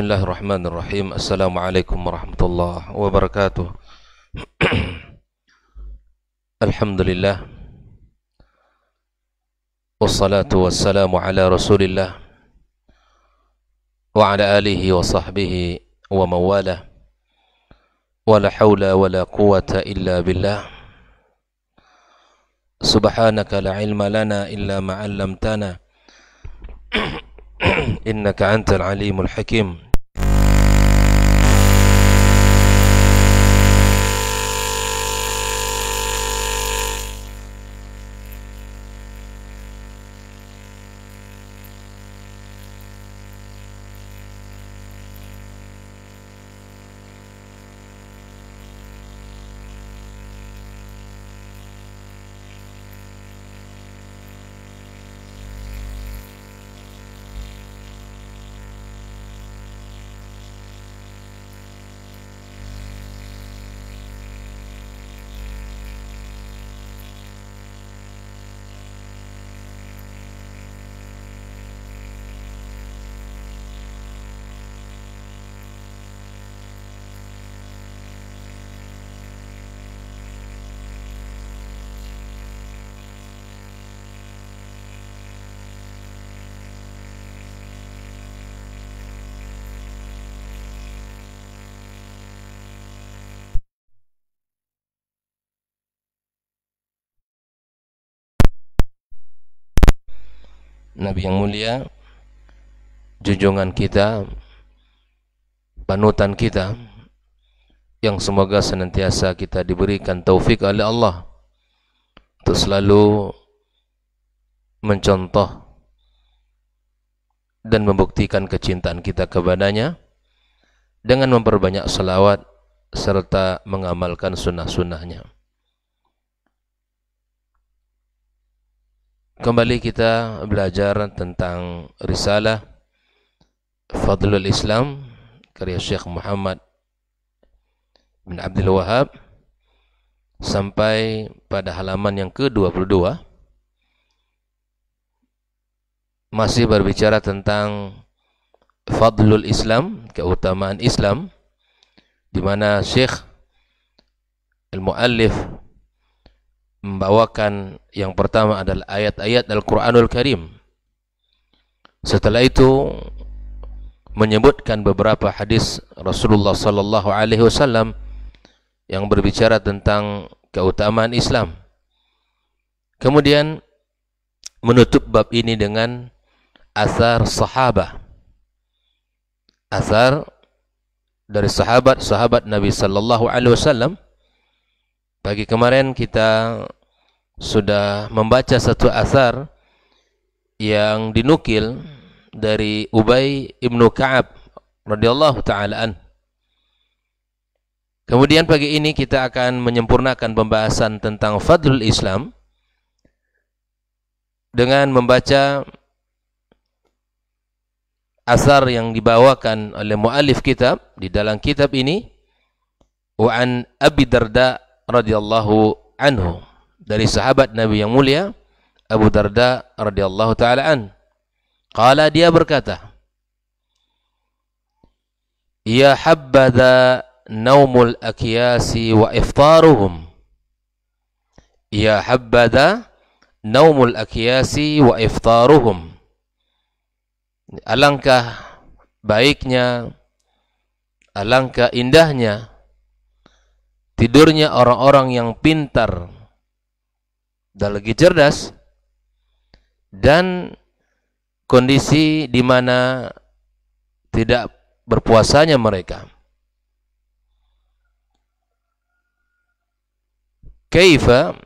Bismillahirrahmanirrahim. Assalamualaikum warahmatullahi wabarakatuh. Alhamdulillah. Wassalatu wassalamu ala Rasulillah wa ala alihi wa sahbihi wa mawalah. Wa la hawla wa la quwata illa billah. Subhanaka la ilma lana illa ma 'allamtana. Innaka antal alimul hakim. Nabi yang mulia, junjungan kita, panutan kita, yang semoga senantiasa kita diberikan taufik oleh Allah untuk selalu mencontoh dan membuktikan kecintaan kita kepadanya dengan memperbanyak salawat serta mengamalkan sunnah-sunnahnya. Kembali kita belajar tentang risalah Fadlul Islam karya Syekh Muhammad bin Abdul Wahab sampai pada halaman yang ke-22, masih berbicara tentang Fadlul Islam, keutamaan Islam, di mana Syekh Al-Muallif membawakan yang pertama adalah ayat-ayat Al-Quranul Karim. Setelah itu menyebutkan beberapa hadis Rasulullah sallallahu alaihi wasallam yang berbicara tentang keutamaan Islam. Kemudian menutup bab ini dengan athar sahabah. Athar dari sahabat Nabi sallallahu alaihi wasallam. Pagi kemarin kita sudah membaca satu athar yang dinukil dari Ubay ibnu Ka'ab radhiyallahu ta'ala an. Kemudian pagi ini kita akan menyempurnakan pembahasan tentang Fadlul Islam dengan membaca athar yang dibawakan oleh muallif kitab di dalam kitab ini, wa an Abi Darda radhiyallahu anhu, dari sahabat Nabi yang mulia Abu Darda radhiyallahu taala an. Qala, dia berkata, ya habbadha naumul akyasi wa iftaruhum. Ya habbadha naumul akyasi wa iftaruhum. Alangkah baiknya, alangkah indahnya tidurnya orang-orang yang pintar dan lagi cerdas, dan kondisi di mana tidak berpuasanya mereka. Kaifa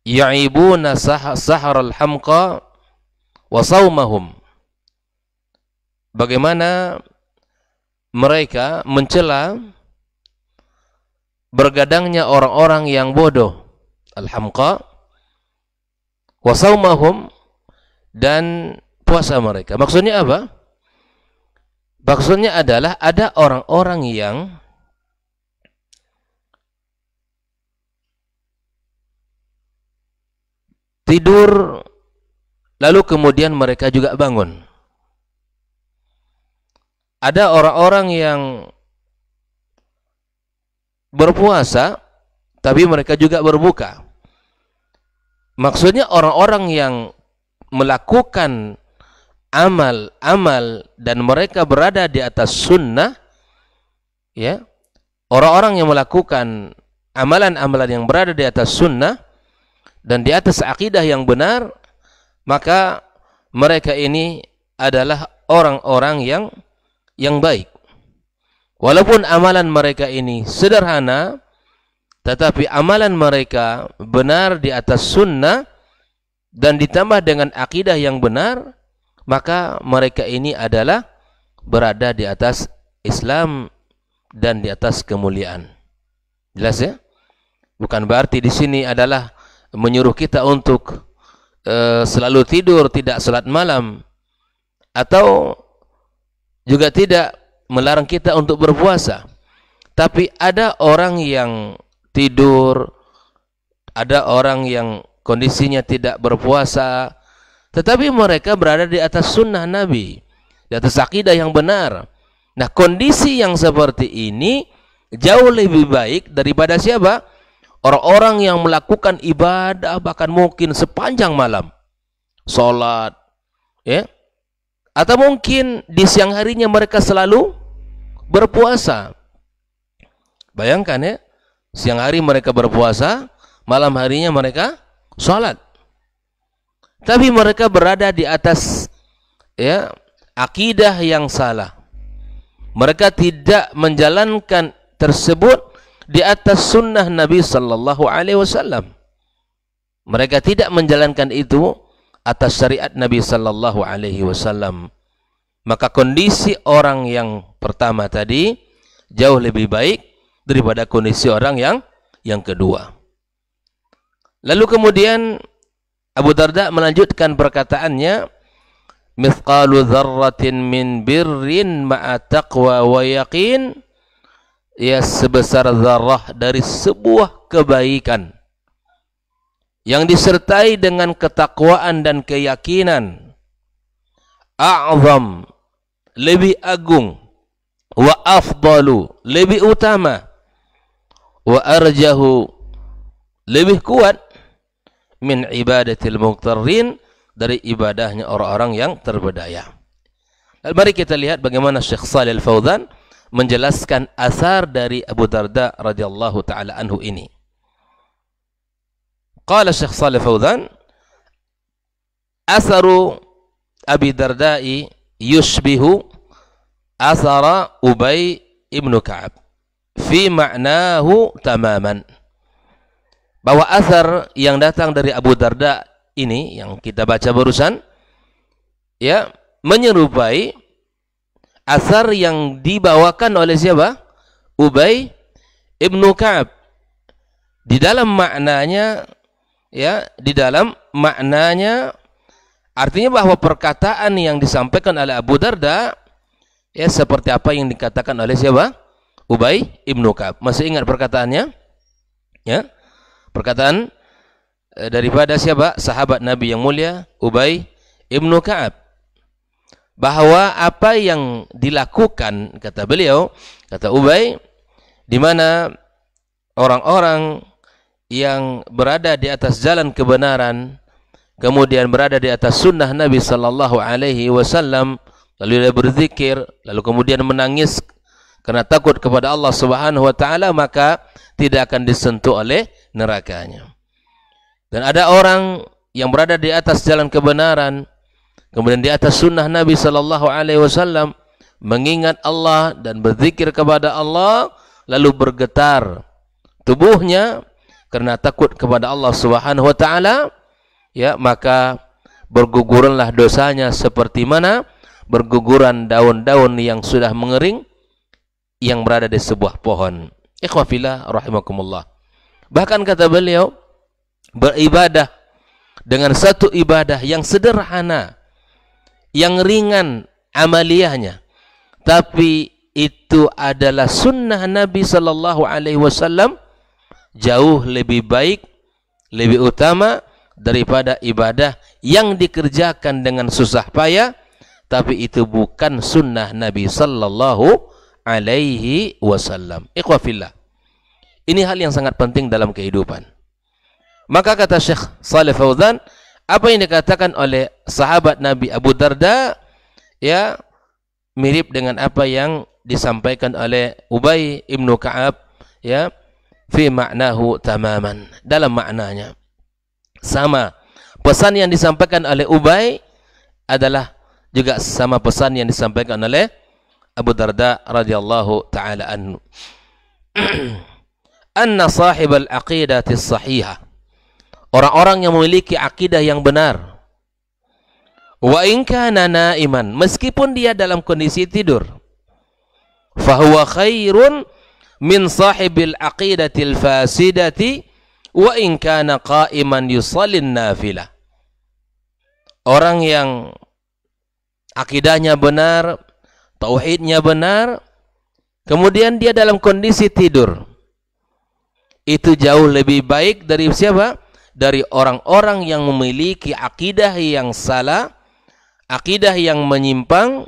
ya'ibuna sahar al-hamqa wa sawmahum. Bagaimana mereka mencela bergadangnya orang-orang yang bodoh, al-hamqa, wa sawmahum, dan puasa mereka. Maksudnya apa? Maksudnya adalah ada orang-orang yang tidur lalu kemudian mereka juga bangun. ada orang-orang yang berpuasa tapi mereka juga berbuka. Maksudnya orang-orang yang melakukan amal-amal dan mereka berada di atas sunnah, ya, orang-orang yang melakukan amalan-amalan yang berada di atas sunnah dan di atas akidah yang benar, maka mereka ini adalah orang-orang yang baik. Walaupun amalan mereka ini sederhana, tetapi amalan mereka benar di atas sunnah dan ditambah dengan akidah yang benar, maka mereka ini adalah berada di atas Islam dan di atas kemuliaan. Jelas ya? Bukan berarti di sini adalah menyuruh kita untuk selalu tidur, tidak salat malam, atau juga tidak melarang kita untuk berpuasa. Tapi ada orang yang tidur, ada orang yang kondisinya tidak berpuasa, tetapi mereka berada di atas sunnah Nabi, di atas akidah yang benar. Nah, kondisi yang seperti ini jauh lebih baik daripada siapa? Orang-orang yang melakukan ibadah bahkan mungkin sepanjang malam, sholat, ya, atau mungkin di siang harinya mereka selalu berpuasa. Bayangkan ya, siang hari mereka berpuasa, malam harinya mereka sholat. Tapi mereka berada di atas, ya, akidah yang salah. Mereka tidak menjalankan tersebut di atas sunnah Nabi sallallahu alaihi wasallam. Mereka tidak menjalankan itu atas syariat Nabi sallallahu alaihi wasallam. Maka kondisi orang yang pertama tadi jauh lebih baik daripada kondisi orang yang kedua. Lalu kemudian Abu Darda melanjutkan perkataannya, mithqalu dzarratin min birrin ma'a taqwa wa yaqin, ya, sebesar zarrah dari sebuah kebaikan yang disertai dengan ketakwaan dan keyakinan, a'zam, lebih agung, wa afdalu, lebih utama, wa arjahu, lebih kuat, min ibadatil muqtarrin, dari ibadahnya orang-orang yang terberdaya. Lalu mari kita lihat bagaimana Syekh Shalih Al-Fauzan menjelaskan asar dari Abu Darda radhiyallahu taala anhu ini. Qala Syekh Shalih Al-Fauzan, asaru Abi Darda'i yushbihu asara Ubay ibn Ka'ab fi ma'nahu tamaman. Bahwa asar yang datang dari Abu Darda ini yang kita baca barusan, ya, menyerupai asar yang dibawakan oleh siapa? Ubay ibnu Ka'ab. Di dalam maknanya, ya, di dalam maknanya artinya bahwa perkataan yang disampaikan oleh Abu Darda, ya, seperti apa yang dikatakan oleh siapa? Ubay ibnu Ka'ab. Masih ingat perkataannya? Ya, perkataan daripada siapa? Sahabat Nabi yang mulia Ubay ibnu Ka'ab, bahwa apa yang dilakukan, kata beliau, kata Ubay, di mana orang-orang yang berada di atas jalan kebenaran, kemudian berada di atas sunnah Nabi sallallahu alaihi wasallam, lalu dia berzikir, lalu kemudian menangis karena takut kepada Allah Subhanahu wa taala, maka tidak akan disentuh oleh nerakanya. Dan ada orang yang berada di atas jalan kebenaran, kemudian di atas sunnah Nabi sallallahu alaihi wasallam, mengingat Allah dan berzikir kepada Allah, lalu bergetar tubuhnya karena takut kepada Allah Subhanahu wa taala, ya, maka bergugurlah dosanya seperti mana berguguran daun-daun yang sudah mengering yang berada di sebuah pohon. Ikhwah fillah rahimakumullah. Bahkan kata beliau, beribadah dengan satu ibadah yang sederhana, yang ringan amaliyahnya, tapi itu adalah sunnah Nabi sallallahu alaihi wasallam, jauh lebih baik, lebih utama daripada ibadah yang dikerjakan dengan susah payah tapi itu bukan sunnah Nabi sallallahu alaihi wasallam. Ikhwah fillah, ini hal yang sangat penting dalam kehidupan. Maka kata Syekh Shalih Fauzan, apa yang dikatakan oleh sahabat Nabi Abu Darda, ya, mirip dengan apa yang disampaikan oleh Ubay ibnu Ka'ab, ya, fi ma'nahu tamaman, dalam maknanya sama. Pesan yang disampaikan oleh Ubay adalah juga sama pesan yang disampaikan oleh Abu Darda radhiyallahu taala anhu. Anna sahibal aqidati sahihah, orang-orang yang memiliki akidah yang benar, wa in kana naiman, meskipun dia dalam kondisi tidur, fahuwa khairun min sahibil aqidatil fasidati wa in kana qa'iman yusallin nafilah. Orang yang akidahnya benar, tauhidnya benar, kemudian dia dalam kondisi tidur, itu jauh lebih baik dari siapa? Dari orang-orang yang memiliki akidah yang salah, akidah yang menyimpang,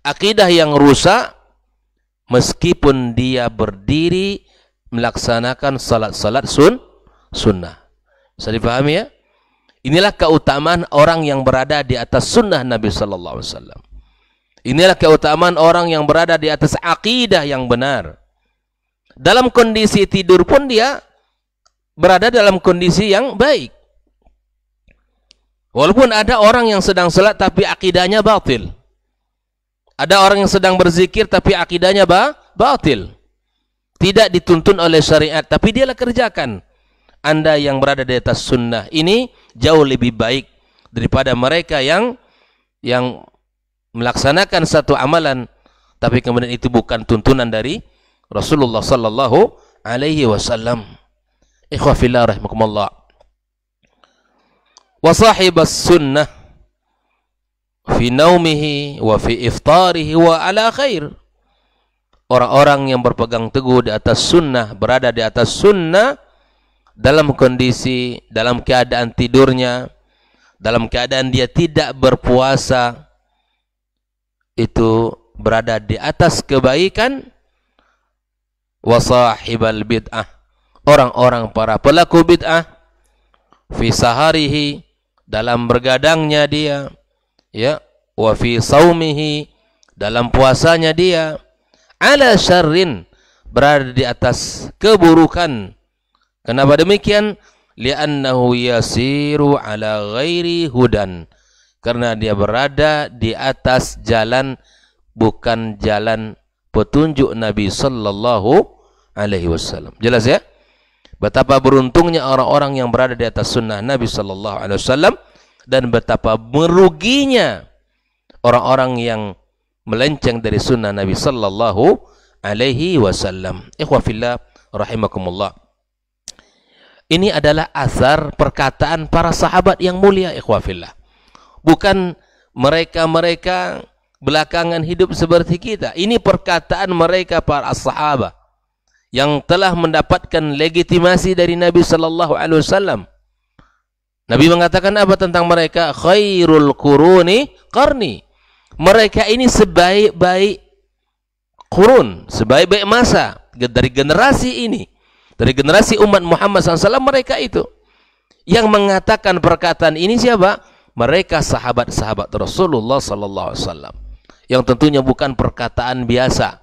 akidah yang rusak, meskipun dia berdiri melaksanakan salat-salat sunnah. Bisa dipahami ya? Inilah keutamaan orang yang berada di atas sunnah Nabi sallallahu alaihi wasallam. Inilah keutamaan orang yang berada di atas akidah yang benar. Dalam kondisi tidur pun dia berada dalam kondisi yang baik. Walaupun ada orang yang sedang salat tapi akidahnya batil. Ada orang yang sedang berzikir tapi akidahnya batil. Tidak dituntun oleh syariat, tapi dialah kerjakan. Anda yang berada di atas sunnah ini jauh lebih baik daripada mereka yang melaksanakan satu amalan tapi kemudian itu bukan tuntunan dari Rasulullah sallallahu alaihi wasallam. Ikhwah fillah rahimakumullah. Wa sahibas sunnah fi naumihi wa fi iftarihi wa ala khair. Orang-orang yang berpegang teguh di atas sunnah, berada di atas sunnah, dalam kondisi, dalam keadaan tidurnya, dalam keadaan dia tidak berpuasa, itu berada di atas kebaikan. Wasahibal bid'ah, orang-orang para pelaku bid'ah, fi saharihi, dalam bergadangnya dia, ya, wa fi saumihi, dalam puasanya dia, ala syarrin, berada di atas keburukan. Kenapa demikian? Li'annahu yasiru ala ghairi hudan, karena dia berada di atas jalan bukan jalan petunjuk Nabi sallallahu alaihi wasallam. Jelas ya? Betapa beruntungnya orang-orang yang berada di atas sunnah Nabi sallallahu alaihi wasallam, dan betapa meruginya orang-orang yang melenceng dari sunnah Nabi sallallahu alaihi wasallam. Ikhwah fillah rahimakumullah. Ini adalah asar perkataan para sahabat yang mulia, ikhwah fillah. Bukan mereka-mereka belakangan hidup seperti kita. Ini perkataan mereka para sahabat yang telah mendapatkan legitimasi dari Nabi sallallahu alaihi wasallam. Nabi mengatakan apa tentang mereka? Khairul quruni qarni. Mereka ini sebaik-baik qurun, sebaik-baik masa dari generasi ini. Dari generasi umat Muhammad SAW, mereka itu yang mengatakan perkataan ini siapa? Mereka sahabat-sahabat Rasulullah SAW, yang tentunya bukan perkataan biasa,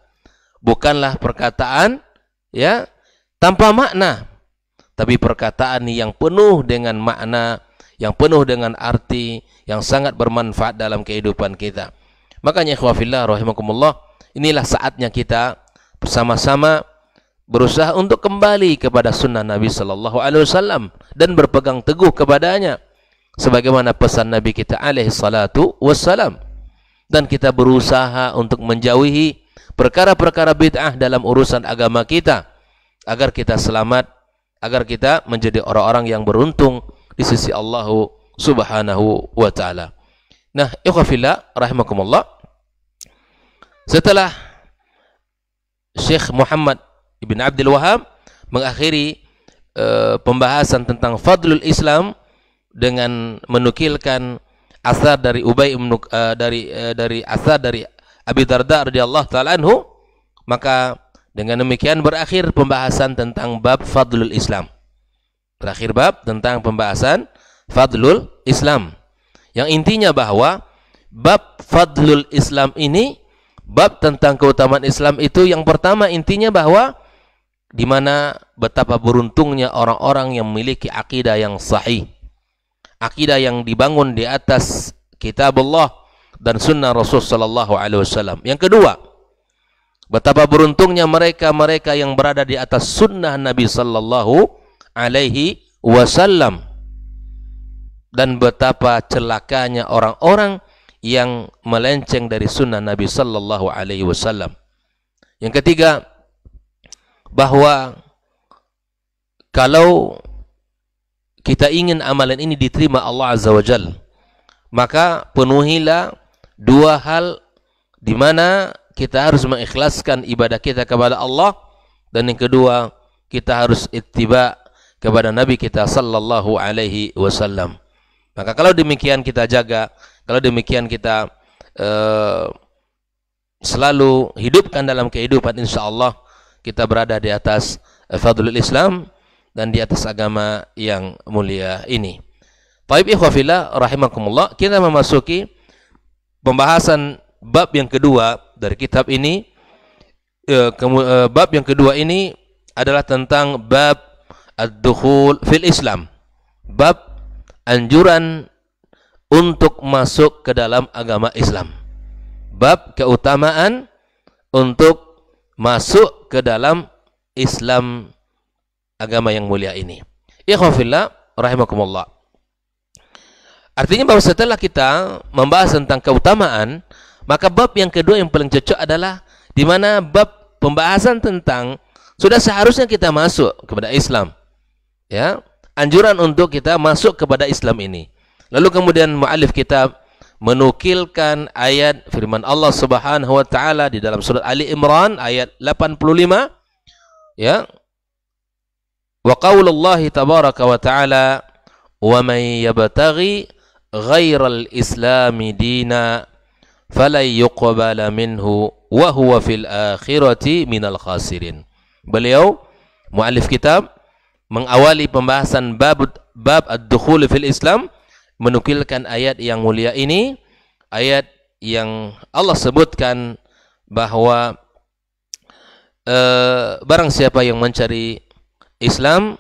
bukanlah perkataan ya tanpa makna, tapi perkataan yang penuh dengan makna, yang penuh dengan arti, yang sangat bermanfaat dalam kehidupan kita. Makanya ikhwah fillah rahimakumullah, inilah saatnya kita bersama-sama berusaha untuk kembali kepada sunnah Nabi sallallahu alaihi wasallam dan berpegang teguh kepadanya sebagaimana pesan Nabi kita alaihi salatu wassalam, dan kita berusaha untuk menjauhi perkara-perkara bid'ah dalam urusan agama kita agar kita selamat, agar kita menjadi orang-orang yang beruntung di sisi Allah Subhanahu wa taala. Nah, ikhwah fillah rahimakumullah, setelah Syekh Muhammad Ibn Abdul Wahab mengakhiri pembahasan tentang fadlul Islam dengan menukilkan asar dari Ubay bin dari asar dari Abi Darda radhiyallahu taala anhu, maka dengan demikian berakhir pembahasan tentang bab fadlul Islam. Berakhir bab tentang pembahasan fadlul Islam. Yang intinya bahwa bab fadlul Islam ini, bab tentang keutamaan Islam itu, yang pertama intinya bahwa di mana betapa beruntungnya orang-orang yang memiliki akidah yang sahih. Akidah yang dibangun di atas kitab Allah dan sunnah Rasul sallallahu alaihi wasallam. Yang kedua, betapa beruntungnya mereka-mereka yang berada di atas sunnah Nabi sallallahu alaihi wasallam. Dan betapa celakanya orang-orang yang melenceng dari sunnah Nabi sallallahu alaihi wasallam. Yang ketiga, bahwa kalau kita ingin amalan ini diterima Allah Azza wa Jalla, maka penuhilah dua hal di mana kita harus mengikhlaskan ibadah kita kepada Allah, dan yang kedua, kita harus ittiba kepada Nabi kita sallallahu alaihi wasallam. Maka kalau demikian kita jaga, kalau demikian kita selalu hidupkan dalam kehidupan, insyaallah kita berada di atas fadlul Islam dan di atas agama yang mulia ini. Taib ikhwah fillah rahimakumullah, kita memasuki pembahasan bab yang kedua dari kitab ini. Bab yang kedua ini adalah tentang bab ad-dukhul fil Islam. Bab anjuran untuk masuk ke dalam agama Islam. Bab keutamaan untuk masuk ke dalam Islam, agama yang mulia ini. Ikhwan fillah rahimakumullah. Artinya bahwa setelah kita membahas tentang keutamaan, maka bab yang kedua yang paling cocok adalah di mana bab pembahasan tentang sudah seharusnya kita masuk kepada Islam. Ya, anjuran untuk kita masuk kepada Islam ini. Lalu kemudian muallif kitab menukilkan ayat firman Allah Subhanahu wa taala di dalam surat Ali Imran ayat 85, ya. Wa qaulullahi tabaraka wa taala wa man yabtaghi ghairal islami dina falan yuqbala minhu wa huwa fil akhirati minal khasirin. Beliau muallif kitab mengawali pembahasan bab ad-dukhul fil Islam menukilkan ayat yang mulia ini, ayat yang Allah sebutkan bahwa barang siapa yang mencari Islam,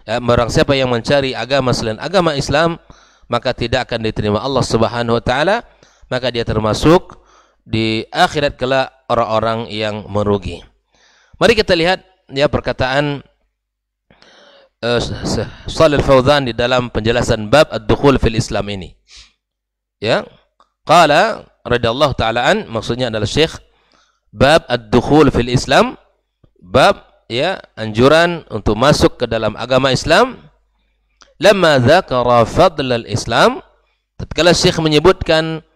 barang siapa yang mencari agama selain agama Islam, maka tidak akan diterima Allah Subhanahu wa taala, maka dia termasuk di akhirat kelak orang-orang yang merugi. Mari kita lihat ya perkataan Shalih Al-Fauzan di dalam penjelasan bab ad-dukhul fil Islam ini. Ya, qala radhiyallahu ta'ala an, maksudnya adalah Syekh, bab ad-dukhul fil Islam, bab ya anjuran untuk masuk ke dalam agama Islam. Lamma dzakara fadl al-Islam, tatkala Syekh menyebutkan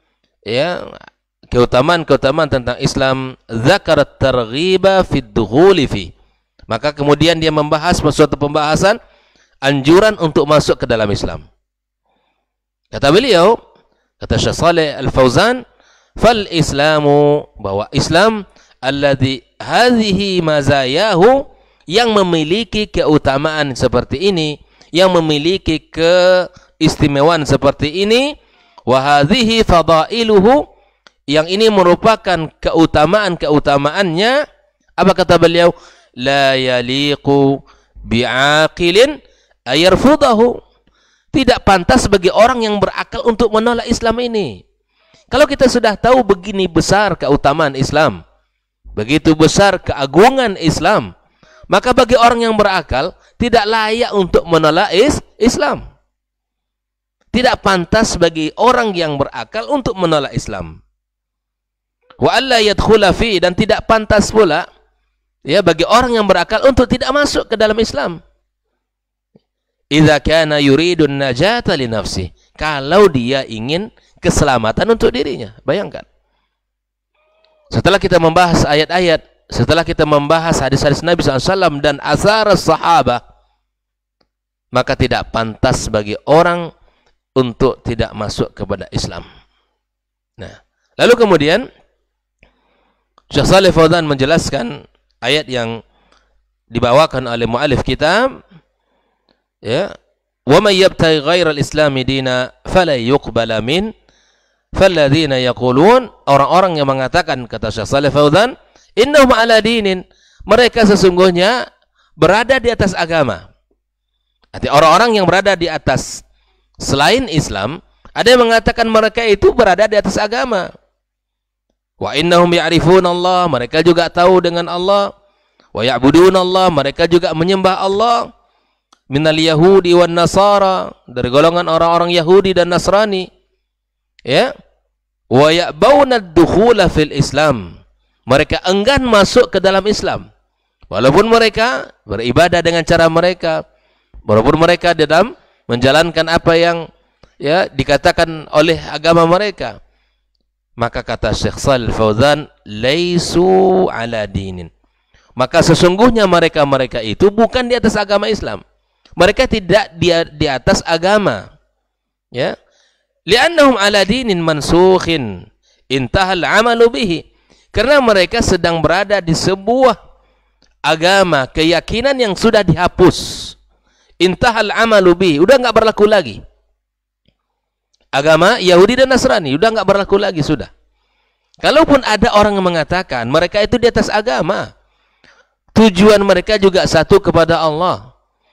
ya keutamaan-keutamaan tentang Islam, dzakara at-targhiba fi ad-dukhul fi, maka kemudian dia membahas suatu pembahasan anjuran untuk masuk ke dalam Islam. Kata beliau, kata Syekh Shalih Al-Fauzan, fal Islamu, bahwa Islam alladzi hadhihi mazayahu, yang memiliki keutamaan seperti ini, yang memiliki keistimewaan seperti ini, wa hadhihi fadailuhu, yang ini merupakan keutamaan-keutamaannya. Apa kata beliau? La yaliqu bi'aqilin ayarfudahu, tidak pantas bagi orang yang berakal untuk menolak Islam ini. Kalau kita sudah tahu begini besar keutamaan Islam, begitu besar keagungan Islam, maka bagi orang yang berakal tidak layak untuk menolak Islam. Tidak pantas bagi orang yang berakal untuk menolak Islam. Wa alla yadkhula fi, dan tidak pantas pula ya bagi orang yang berakal untuk tidak masuk ke dalam Islam. Idza kana yuridun najata li nafsi, kalau dia ingin keselamatan untuk dirinya. Bayangkan, setelah kita membahas ayat-ayat, setelah kita membahas hadis-hadis Nabi SAW dan asar sahabat, maka tidak pantas bagi orang untuk tidak masuk kepada Islam. Nah, lalu kemudian Syekh Shalih Fauzan menjelaskan ayat yang dibawakan oleh muallif kitab, ya, wa may yabtaghi ghairal islami dina fala yuqbala min falladzina yaqulun, orang-orang yang mengatakan, kata Syekh Shalih Fauzan, innahum ala dinin, mereka sesungguhnya berada di atas agama. Arti orang-orang yang berada di atas selain Islam, ada yang mengatakan mereka itu berada di atas agama. Wa innahum ya'rifun Allah, mereka juga tahu dengan Allah. Wa ya'budun Allah, mereka juga menyembah Allah. Minal Yahudi wan Nasara, dari golongan orang-orang Yahudi dan Nasrani. Ya. Wa ya'bawna ad-dukhula fil Islam, mereka enggan masuk ke dalam Islam. Walaupun mereka beribadah dengan cara mereka, walaupun mereka dalam menjalankan apa yang ya dikatakan oleh agama mereka. Maka kata Syekh Shalih Fauzan, laisu ala dinin, maka sesungguhnya mereka-mereka itu bukan di atas agama Islam. Mereka tidak di atas agama, ya. Li'annahum ala dinin mansukhin intahal amalu bihi, karena mereka sedang berada di sebuah agama, keyakinan yang sudah dihapus. Intahal amalu bihi, udah nggak berlaku lagi. Agama Yahudi dan Nasrani udah nggak berlaku lagi, sudah. Kalaupun ada orang yang mengatakan mereka itu di atas agama, tujuan mereka juga satu kepada Allah.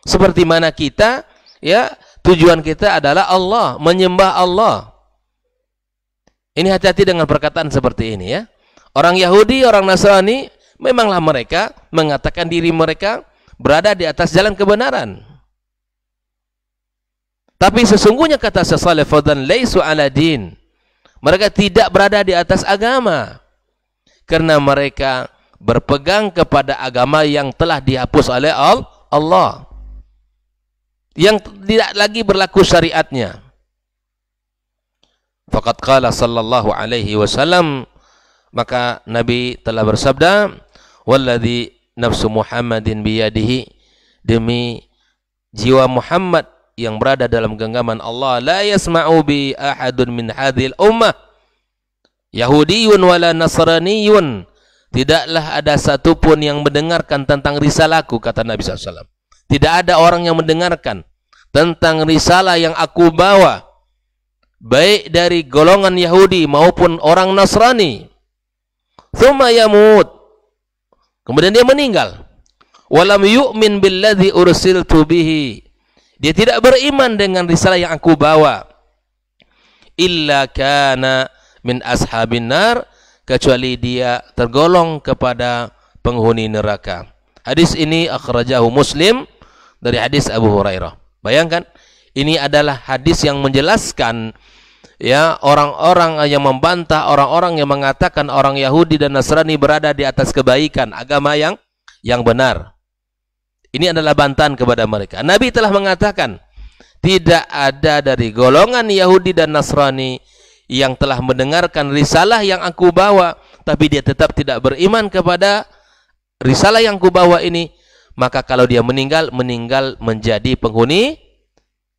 Seperti mana kita, ya, tujuan kita adalah Allah, menyembah Allah. Ini hati-hati dengan perkataan seperti ini, ya. Orang Yahudi, orang Nasrani, memanglah mereka mengatakan diri mereka berada di atas jalan kebenaran. Tapi sesungguhnya kata Syekh Shalih Fauzan, laisu ala din, mereka tidak berada di atas agama, karena mereka berpegang kepada agama yang telah dihapus oleh Allah, yang tidak lagi berlaku syariatnya. Faqad qala sallallahu alaihi wasallam, maka Nabi telah bersabda, walladzi nafsu Muhammadin biyadihi, demi jiwa Muhammad yang berada dalam genggaman Allah, la yasma'u bi ahadun min hadhil ummah Yahudiyun wala Nasraniyun, tidaklah ada satupun yang mendengarkan tentang risalahku, kata Nabi SAW. Tidak ada orang yang mendengarkan tentang risalah yang aku bawa, baik dari golongan Yahudi maupun orang Nasrani. Thumma yamut, kemudian dia meninggal. Walam yu'min billadzi ursiltu bihi, dia tidak beriman dengan risalah yang aku bawa. Illa kana min ashabin nar, kecuali dia tergolong kepada penghuni neraka. Hadis ini akhrajahu Muslim dari hadis Abu Hurairah. Bayangkan, ini adalah hadis yang menjelaskan, ya, orang-orang yang membantah orang-orang yang mengatakan orang Yahudi dan Nasrani berada di atas kebaikan, agama yang benar. Ini adalah bantahan kepada mereka. Nabi telah mengatakan, tidak ada dari golongan Yahudi dan Nasrani yang telah mendengarkan risalah yang aku bawa, tapi dia tetap tidak beriman kepada risalah yang aku bawa ini, maka kalau dia meninggal menjadi penghuni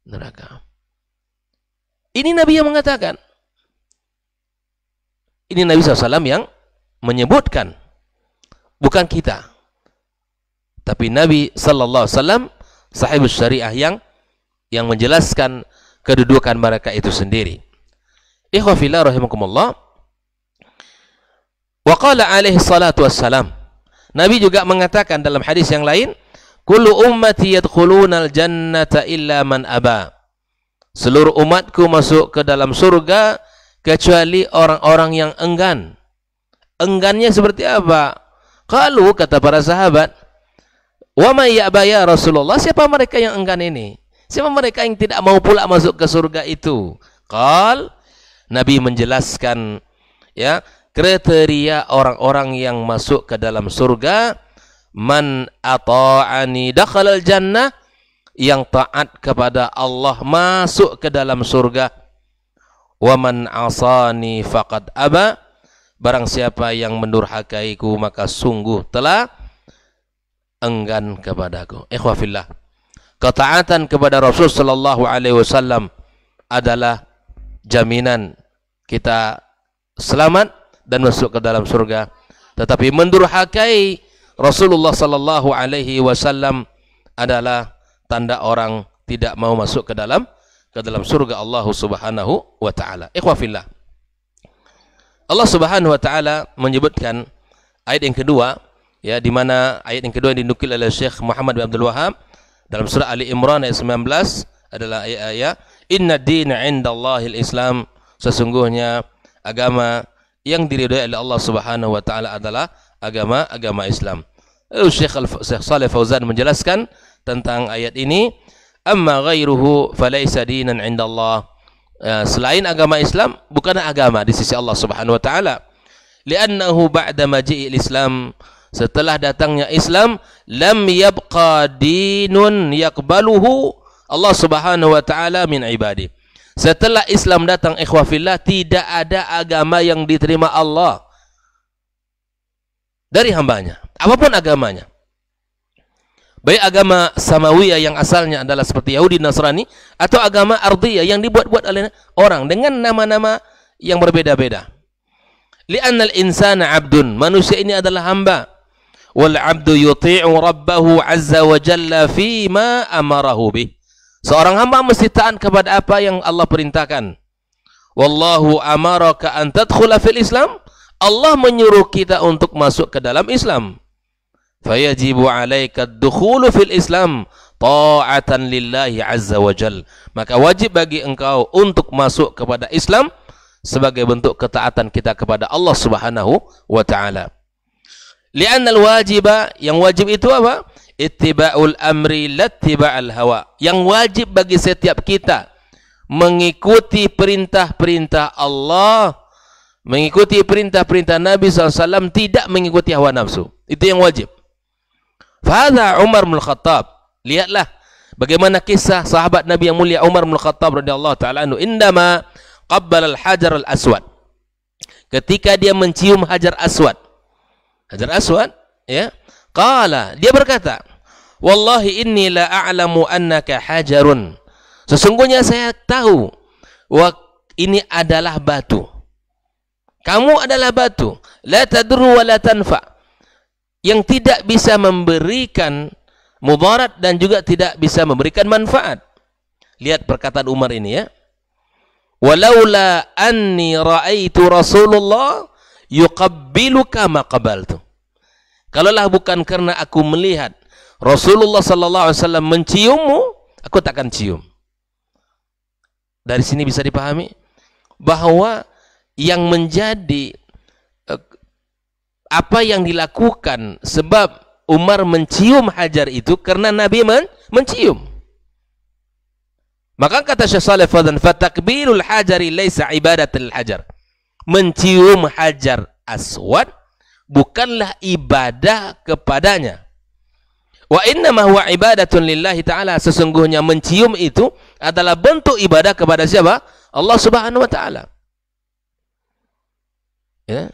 neraka. Ini Nabi yang mengatakan. Ini Nabi SAW yang menyebutkan, bukan kita. Tapi Nabi SAW, sahibus syariah, yang menjelaskan kedudukan mereka itu sendiri. Ikhwafillah rahimakumullah. Wa qala alaihi salatu wassalam, Nabi juga mengatakan dalam hadis yang lain, kullu ummati yadkhulunal jannata illa man aba, seluruh umatku masuk ke dalam surga kecuali orang-orang yang enggan. Enggannya seperti apa? Qalu, kata para sahabat, wa may ya'ba ya Rasulullah, siapa mereka yang enggan ini? Siapa mereka yang tidak mau pula masuk ke surga itu? Qal, Nabi menjelaskan, ya, kriteria orang-orang yang masuk ke dalam surga, man ata'ani dakhalal jannah, yang taat kepada Allah masuk ke dalam surga. Wa man asani faqad aba, barang siapa yang mendurhakaiku maka sungguh telah enggan kepadaku. Ikhwafillah, ketaatan kepada Rasul sallallahu alaihi wasallam adalah jaminan kita selamat dan masuk ke dalam surga. Tetapi mendurhakai Rasulullah sallallahu alaihi wasallam adalah tanda orang tidak mau masuk ke dalam surga Allah Subhanahu wa taala. Ikhwafillah. Allah Subhanahu wa taala menyebutkan ayat yang kedua, ya, di mana ayat yang kedua yang dinukil oleh Syekh Muhammad bin Abdul Wahhab dalam surah Ali Imran ayat 19 adalah ayat inna dina 'indallahil Islam, sesungguhnya agama yang diridhai oleh Allah Subhanahu wa taala adalah agama Islam. Lalu Syekh Shalih Fauzan menjelaskan tentang ayat ini, amma ghairuhu falaysa dinan 'indallah. Selain agama Islam bukanlah agama di sisi Allah Subhanahu wa taala. Li'annahu ba'da maji'il Islam, setelah datangnya Islam, lam yabqa dinun yaqbaluhu Allah Subhanahu wa taala min ibadi. Setelah Islam datang, ikhwafillah, tidak ada agama yang diterima Allah dari hambanya, apapun agamanya. Baik agama samawiyah yang asalnya adalah seperti Yahudi Nasrani, atau agama ardiyah yang dibuat-buat oleh orang dengan nama-nama yang berbeda-beda. Li'annal insana 'abdun, manusia ini adalah hamba. Wal 'abdu yuti'u rabbahu 'azza wa jalla fi ma amarahu bih. Seorang hamba mesti taat kepada apa yang Allah perintahkan. Wallahu amaraka an tadkhula fil Islam. Allah menyuruh kita untuk masuk ke dalam Islam. Fayajibu 'alaika ad-dukhulu fil Islam ta'atan lillahi 'azza wa jalla. Maka wajib bagi engkau untuk masuk kepada Islam sebagai bentuk ketaatan kita kepada Allah Subhanahu wa taala. Li'annal wajiba, yang wajib itu apa? Ittiba'ul amri lattiba'al hawa. Yang wajib bagi setiap kita mengikuti perintah-perintah Allah, mengikuti perintah-perintah Nabi SAW, tidak mengikuti hawa nafsu. Itu yang wajib. Fahadha Umar bin Khattab. Lihatlah bagaimana kisah sahabat Nabi yang mulia Umar bin Khattab radhiyallahu ta'ala anhu, indama qabbal al-hajar al-aswad. Ketika dia mencium hajar aswad. Hajar aswad, ya. Qala, dia berkata, wallahi inni la a'lamu annaka hajarun. Sesungguhnya saya tahu ini adalah batu. Kamu adalah batu. La tadru wa la tanfa. Yang tidak bisa memberikan mudarat dan juga tidak bisa memberikan manfaat. Lihat perkataan Umar ini, ya. Walaula anni ra'aitu Rasulullah yuqabbiluka ma qabaltu. Kalaulah bukan karena aku melihat Rasulullah sallallahu alaihi wasallam menciummu, aku takkan cium. Dari sini bisa dipahami bahwa yang menjadi apa yang dilakukan sebab Umar mencium hajar itu karena Nabi mencium. Maka kata Syekh Shalih Fauzan, fatakbirul hajari laisa ibadatul hajar. Mencium hajar aswad bukanlah ibadah kepadanya. Wa innama huwa ibadatun lillahi ta'ala. Sesungguhnya mencium itu adalah bentuk ibadah kepada siapa? Allah Subhanahu wa taala. Ya.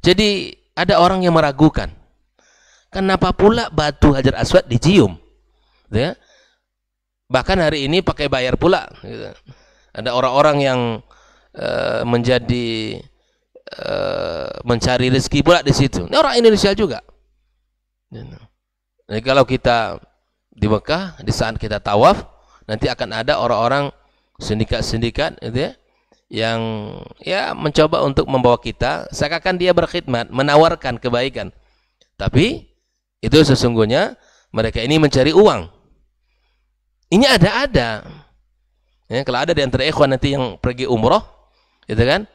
Jadi ada orang yang meragukan, kenapa pula batu hajar aswad dicium? Ya. Bahkan hari ini pakai bayar pula. Gitu. Ada orang-orang yang menjadi mencari rezeki pula di situ. Ini orang Indonesia juga. Jadi kalau kita di Mekah, di saat kita tawaf, nanti akan ada orang-orang sindikat-sindikat, gitu ya, yang ya mencoba untuk membawa kita seakan dia berkhidmat, menawarkan kebaikan. Tapi itu sesungguhnya mereka ini mencari uang. Ini ada. Ya, kalau ada di antara ikhwan nanti yang pergi umroh, gitu kan,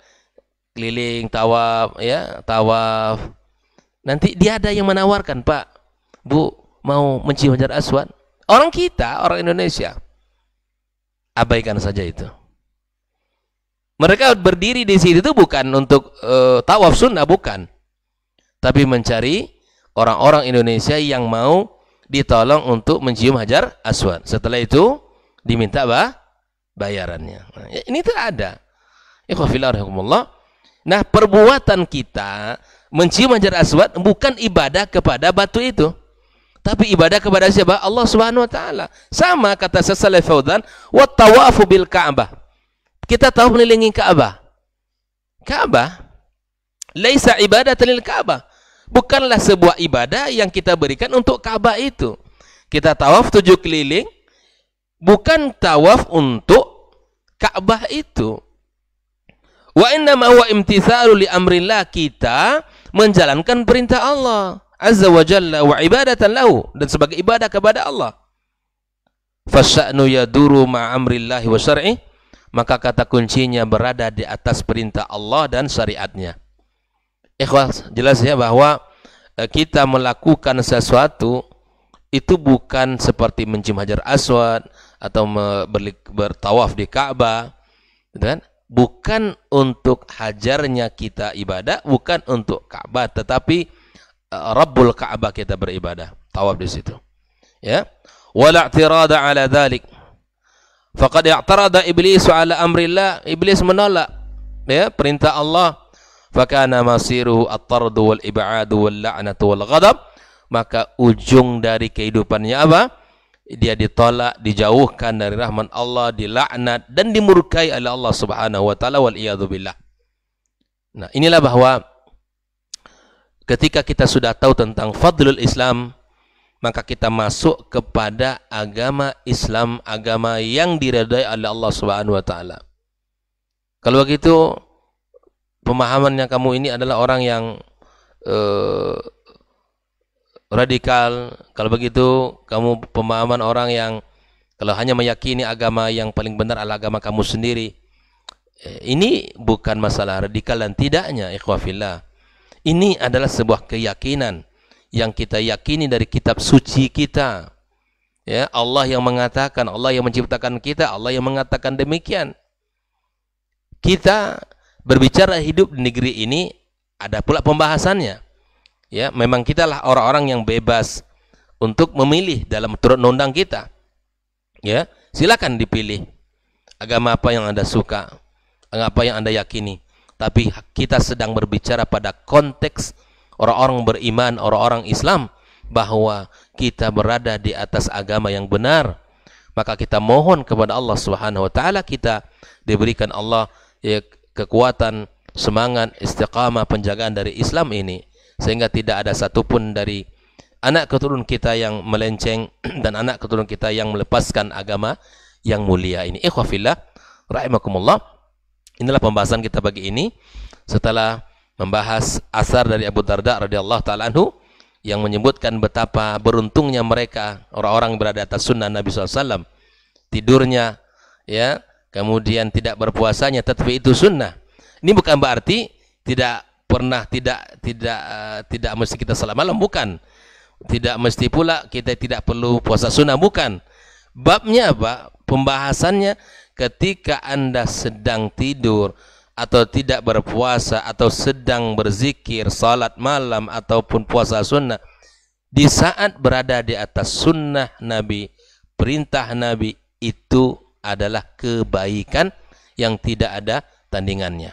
keliling tawaf, ya, tawaf. Nanti dia ada yang menawarkan, Pak, Bu, mau mencium hajar aswad. Orang kita, orang Indonesia, abaikan saja itu. Mereka berdiri di situ itu bukan untuk tawaf sunnah, bukan. Tapi mencari orang-orang Indonesia yang mau ditolong untuk mencium hajar aswad. Setelah itu diminta bayarannya. Nah, ini tidak ada. Nah, perbuatan kita mencium hajar aswad bukan ibadah kepada batu itu, Tapi ibadah kepada siapa? Allah Subhanahu wa taala. Sama kata Saleh Fauzan, wa tawafu bil Ka'bah. Kita tahu mengelilingi Ka'bah. Ka'bah laisa ibadatan lil Ka'bah. Bukanlah sebuah ibadah yang kita berikan untuk Ka'bah itu. Kita tawaf 7 keliling, bukan tawaf untuk Ka'bah itu. Wa innama huwa imtithalu li amrillah, kita menjalankan perintah Allah azza wa jalla wa ibadatan lahu, dan sebagai ibadah kepada Allah. Fasya'nu yaduru ma amrillahi wa syar'i, maka kata kuncinya berada di atas perintah Allah dan syariatnya. Ikhwas, jelas ya bahwa kita melakukan sesuatu itu bukan seperti mencium hajar aswad atau bertawaf di Ka'bah, gitu kan? Bukan untuk hajarnya kita ibadah, bukan untuk Ka'bah, tetapi Rabbul Ka'bah kita beribadah, tawaf di situ. Ya. Wala i'tirada 'ala dzalik. Faqad i'tarada iblis 'ala amrillah, iblis menolak ya perintah Allah. Fakana masiruhu at-tardu wal ib'adu wal la'natu wal ghadab, maka ujung dari kehidupannya apa? Dia ditolak, dijauhkan dari rahmat Allah, dilaknat dan dimurkai oleh Allah Subhanahu wa taala, wal iyadzu billah. Nah, inilah bahwa ketika kita sudah tahu tentang fadlul Islam, maka kita masuk kepada agama Islam, agama yang diridai oleh Allah Subhanahu wa taala. Kalau begitu, pemahaman yang kamu ini adalah orang yang radikal. Kalau begitu, kamu pemahaman orang yang kalau hanya meyakini agama yang paling benar adalah agama kamu sendiri. Ini bukan masalah radikal dan tidaknya, ikhwafillah. Ini adalah sebuah keyakinan yang kita yakini dari kitab suci kita. Ya, Allah yang mengatakan, Allah yang menciptakan kita, Allah yang mengatakan demikian. Kita berbicara hidup di negeri ini, ada pula pembahasannya. Ya, memang kitalah orang-orang yang bebas untuk memilih dalam turut undang kita. Ya, silakan dipilih agama apa yang Anda suka, agama apa yang Anda yakini. Tapi kita sedang berbicara pada konteks orang-orang beriman, orang-orang Islam, bahwa kita berada di atas agama yang benar. Maka kita mohon kepada Allah Subhanahu wa taala, kita diberikan Allah ya, kekuatan, semangat, istiqamah, penjagaan dari Islam ini, sehingga tidak ada satupun dari anak keturunan kita yang melenceng dan anak keturunan kita yang melepaskan agama yang mulia ini. Ikhwafillah rahimakumullah. Inilah pembahasan kita pagi ini setelah membahas asar dari Abu Darda radhiyallahu taala anhu yang menyebutkan betapa beruntungnya mereka orang-orang berada atas sunnah Nabi SAW, tidurnya ya, kemudian tidak berpuasanya, tetapi itu sunnah. Ini bukan berarti tidak pernah tidak mesti kita salat malam, bukan. Tidak mesti pula kita tidak perlu puasa sunnah, bukan. Babnya apa? Pembahasannya ketika Anda sedang tidur atau tidak berpuasa atau sedang berzikir, salat malam ataupun puasa sunnah, di saat berada di atas sunnah Nabi, perintah Nabi, itu adalah kebaikan yang tidak ada tandingannya.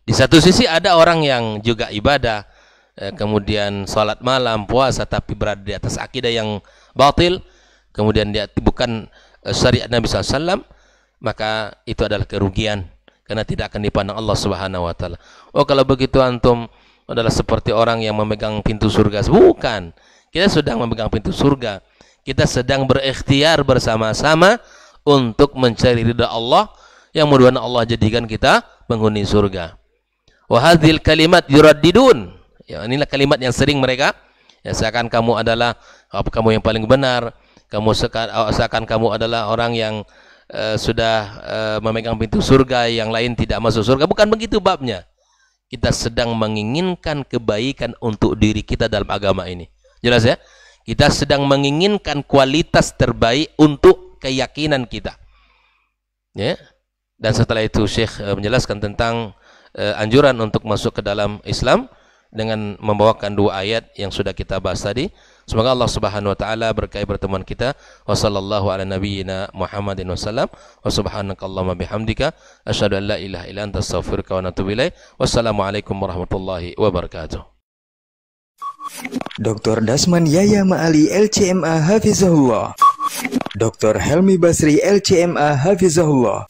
Di satu sisi ada orang yang juga ibadah, kemudian salat malam, puasa, tapi berada di atas akidah yang batil, kemudian dia bukan syariat Nabi SAW, maka itu adalah kerugian, karena tidak akan dipandang Allah Subhanahu wa taala. Oh, kalau begitu antum adalah seperti orang yang memegang pintu surga. Bukan. Kita sedang memegang pintu surga. Kita sedang berikhtiar bersama-sama untuk mencari ridha Allah, yang mudah-mudahan Allah jadikan kita penghuni surga. Wa hadzal kalimat yuraddidun. Ya, inilah kalimat yang sering mereka, ya, seakan kamu adalah kamu yang paling benar, seakan kamu adalah orang yang sudah memegang pintu surga, yang lain tidak masuk surga. Bukan begitu babnya. Kita sedang menginginkan kebaikan untuk diri kita dalam agama ini. Jelas ya? Kita sedang menginginkan kualitas terbaik untuk keyakinan kita. Ya. Dan setelah itu Syekh menjelaskan tentang anjuran untuk masuk ke dalam Islam dengan membawakan 2 ayat yang sudah kita bahas tadi. Semoga Allah Subhanahu wa taala berkahi pertemuan kita. Wassallallahu ala nabiyyina Muhammadin wasallam. Wa subhanakallahumma bihamdika asyhadu an la ilaha illa anta astaghfiruka wa atubu ilaik. Wassalamualaikum warahmatullahi wabarakatuh. Dr. Dasman Yaya Ma'ali LCMA Hafizahullah, Dr. Helmi Basri LCMA Hafizahullah,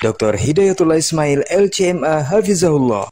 Dr. Hidayatullah Ismail LCMA Hafizahullah,